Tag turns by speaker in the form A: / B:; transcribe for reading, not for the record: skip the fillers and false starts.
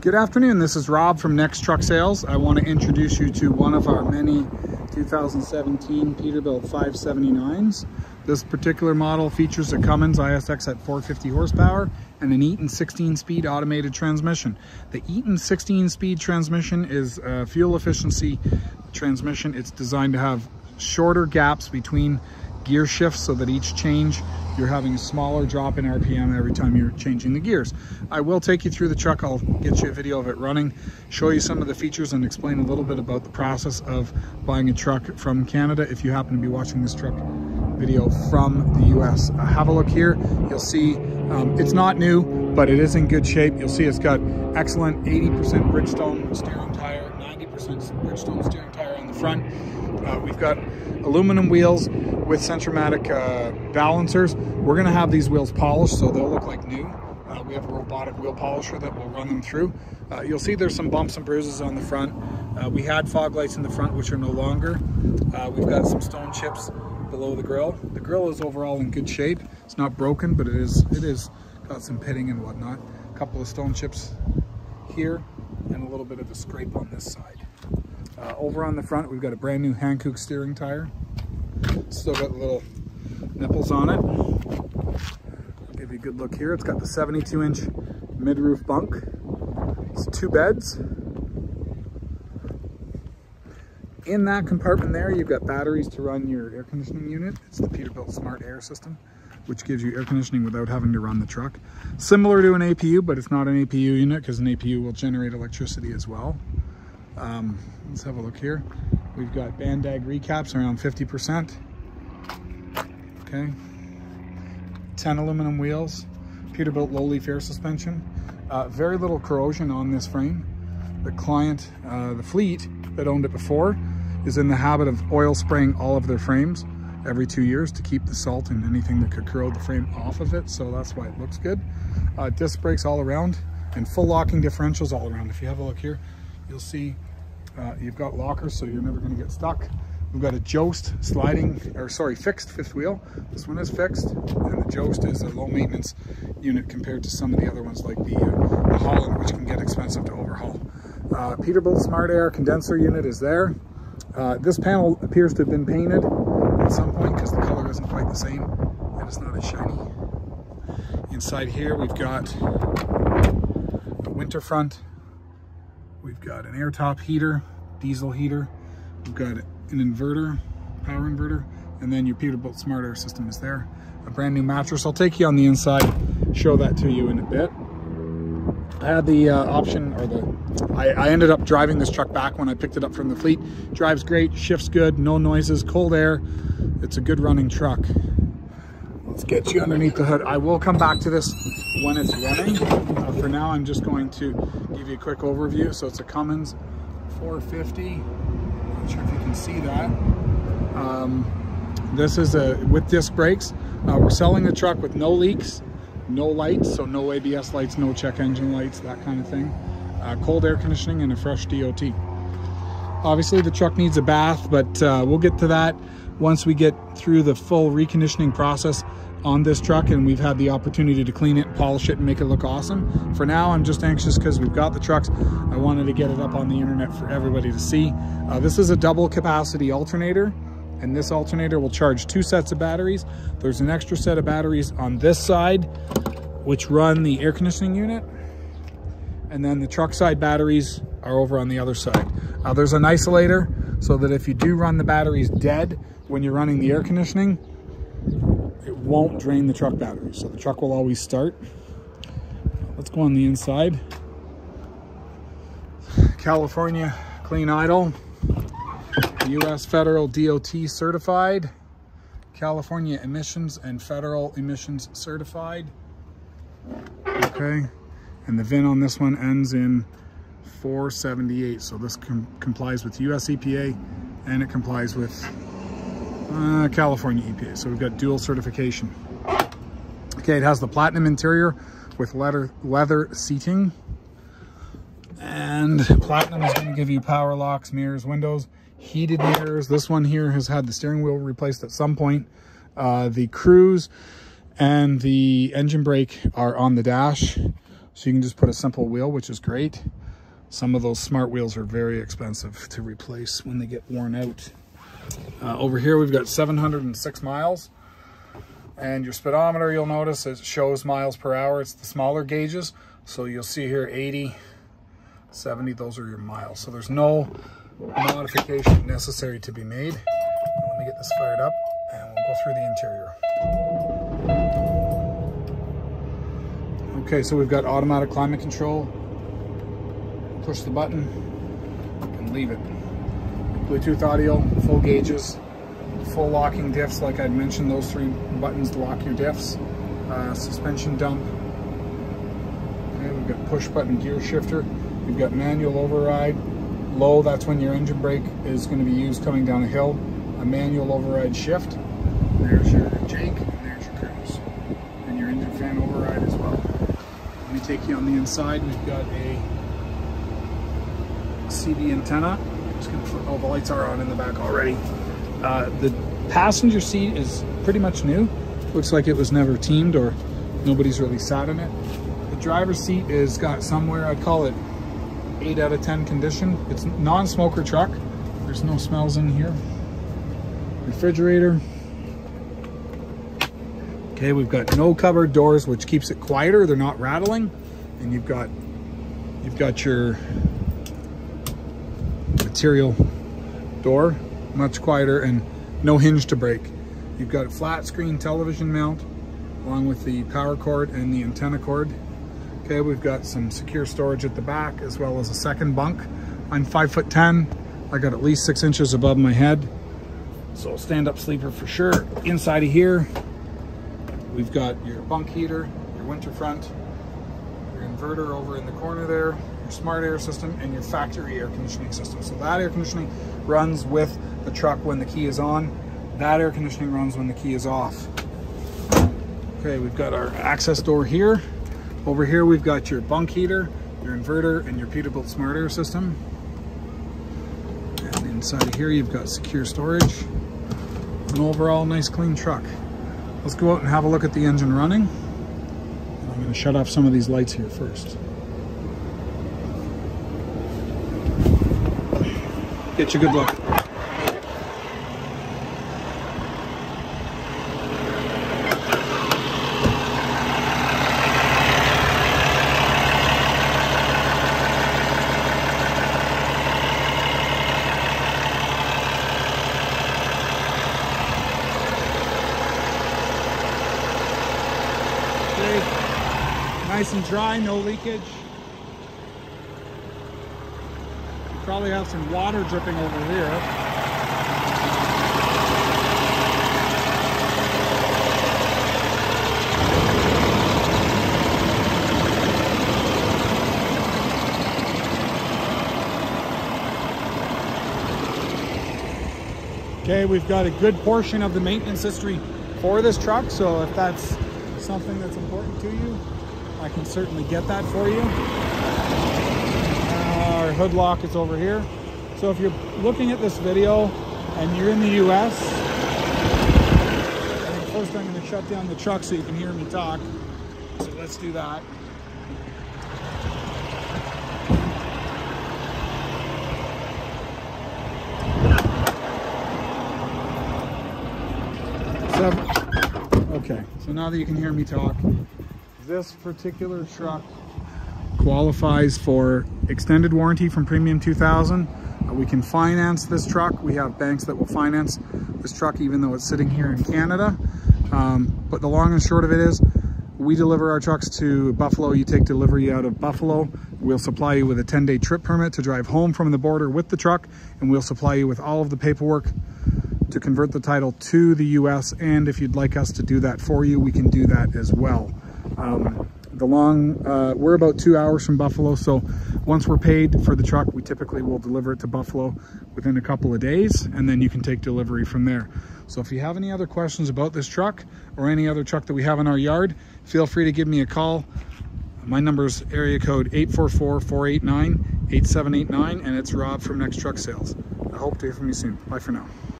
A: Good afternoon, this is Rob from Next Truck Sales. I want to introduce you to one of our many 2017 Peterbilt 579s. This particular model features a Cummins ISX at 450 horsepower and an Eaton 16-speed automated transmission. The Eaton 16-speed transmission is a fuel efficiency transmission. It's designed to have shorter gaps between gear shifts so that each change you're having a smaller drop in RPM every time you're changing the gears. I will take you through the truck. I'll get you a video of it running, show you some of the features, and explain a little bit about the process of buying a truck from Canada if you happen to be watching this truck video from the US. Have a look here. You'll see it's not new, but it is in good shape. You'll see it's got excellent 80% Bridgestone steering tire, 90% Bridgestone steering tire on the front. We've got aluminum wheels with Centromatic balancers. We're going to have these wheels polished so they'll look like new. We have a robotic wheel polisher that will run them through. You'll see there's some bumps and bruises on the front. We had fog lights in the front, which are no longer. We've got some stone chips below the grille. The grille is overall in good shape. It's not broken, but it is got some pitting and whatnot. A couple of stone chips here and a little bit of a scrape on this side. Over on the front, we've got a brand new Hankook steering tire. Still got little nipples on it. I'll give you a good look here. It's got the 72-inch mid-roof bunk. It's 2 beds. In that compartment there, you've got batteries to run your air conditioning unit. It's the Peterbilt Smart Air system, which gives you air conditioning without having to run the truck. Similar to an APU, but it's not an APU unit because an APU will generate electricity as well. Let's have a look here. We've got bandag recaps around 50%. Okay. 10 aluminum wheels. Peterbilt low-leaf air suspension. Very little corrosion on this frame. The client, the fleet that owned it before, is in the habit of oil spraying all of their frames every 2 years to keep the salt and anything that could corrode the frame off of it, so that's why it looks good. Disc brakes all around and full locking differentials all around. If you have a look here, you'll see you've got lockers, so you're never going to get stuck. We've got a Jost fixed fifth wheel. This one is fixed, and the Jost is a low maintenance unit compared to some of the other ones like the Holland, which can get expensive to overhaul. Peterbilt Smart Air condenser unit is there. This panel appears to have been painted at some point because the color isn't quite the same and it's not as shiny. Inside here we've got a winter front. We've got an air top heater, diesel heater. We've got an inverter, power inverter, and then your Peterbilt Smart Air system is there. A brand new mattress. I'll take you on the inside, show that to you in a bit. I had the option, or I ended up driving this truck back when I picked it up from the fleet. Drives great, shifts good, no noises, cold air. It's a good running truck. Let's get you underneath the hood. I will come back to this when it's running. For now, I'm just going to give you a quick overview. So it's a Cummins 450. Not sure if you can see that. This is with disc brakes. We're selling the truck with no leaks, no lights, so no ABS lights, no check engine lights, that kind of thing. Cold air conditioning and a fresh DOT. Obviously the truck needs a bath, but we'll get to that once we get through the full reconditioning process on this truck and we've had the opportunity to clean it, polish it, and make it look awesome. For now, I'm just anxious because we've got the trucks. I wanted to get it up on the internet for everybody to see. This is a double capacity alternator, and this alternator will charge 2 sets of batteries. There's an extra set of batteries on this side, which run the air conditioning unit, and then the truck side batteries are over on the other side. There's an isolator so that if you do run the batteries dead when you're running the air conditioning, it won't drain the truck battery, so the truck will always start. Let's go on the inside. California Clean Idle, US Federal DOT certified, California emissions and federal emissions certified. Okay, and the VIN on this one ends in 478, so this complies with US EPA and it complies with California EPA, so we've got dual certification. Okay, it has the platinum interior with leather seating, and platinum is going to give you power locks, mirrors, windows, heated mirrors. This one here has had the steering wheel replaced at some point. The cruise and the engine brake are on the dash. So you can just put a simple wheel, which is great. Some of those smart wheels are very expensive to replace when they get worn out. Over here we've got 706 miles. And your speedometer, you'll notice, it shows miles per hour. It's the smaller gauges. So you'll see here 80, 70, those are your miles. So there's no modification necessary to be made. Let me get this fired up and we'll go through the interior. Okay, so we've got automatic climate control. Push the button and leave it. Bluetooth audio, full gauges, full locking diffs, like I'd mentioned, those 3 buttons to lock your diffs. Suspension dump. Okay, we've got push button gear shifter. We've got manual override. Low, that's when your engine brake is going to be used coming down a hill. A manual override shift. There's your Jake, and there's your cruise. And your engine fan override as well. Let me take you on the inside. We've got a CD antenna. Just gonna flip, oh, the lights are on in the back already. The passenger seat is pretty much new. Looks like it was never teamed or nobody's really sat in it. The driver's seat is got somewhere, I'd call it 8 out of 10 condition. It's non-smoker truck. There's no smells in here. Refrigerator. Okay, we've got no cupboard doors, which keeps it quieter. They're not rattling. And you've got your material door, much quieter, and no hinge to break. You've got a flat screen television mount along with the power cord and the antenna cord. Okay, we've got some secure storage at the back as well as a second bunk. I'm 5'10". I got at least 6 inches above my head, so stand-up sleeper for sure. Inside of here, we've got your bunk heater, your winter front, your inverter over in the corner there, your smart air system, and your factory air conditioning system. So that air conditioning runs with the truck when the key is on. That air conditioning runs when the key is off. Okay, we've got our access door here. Over here we've got your bunk heater, your inverter, and your Peterbilt smart air system. And inside of here you've got secure storage. An overall nice clean truck. Let's go out and have a look at the engine running. And I'm going to shut off some of these lights here first. Get you a good look. Nice and dry, no leakage. You probably have some water dripping over here. Okay, we've got a good portion of the maintenance history for this truck, so if that's something that's important to you, I can certainly get that for you. Our hood lock is over here. So if you're looking at this video and you're in the US, I think first I'm going to shut down the truck so you can hear me talk. So let's do that. Okay, so now that you can hear me talk, this particular truck qualifies for extended warranty from Premium 2000. We can finance this truck. We have banks that will finance this truck even though it's sitting here in Canada. But the long and short of it is, we deliver our trucks to Buffalo. You take delivery out of Buffalo. We'll supply you with a 10-day trip permit to drive home from the border with the truck, and we'll supply you with all of the paperwork to convert the title to the US. And if you'd like us to do that for you, we can do that as well. We're about 2 hours from Buffalo, so once we're paid for the truck, we typically will deliver it to Buffalo within a couple of days, and then you can take delivery from there. So if you have any other questions about this truck or any other truck that we have in our yard, feel free to give me a call. My number is area code 844-489-8789, and it's Rob from Next Truck Sales. I hope to hear from you soon. Bye for now.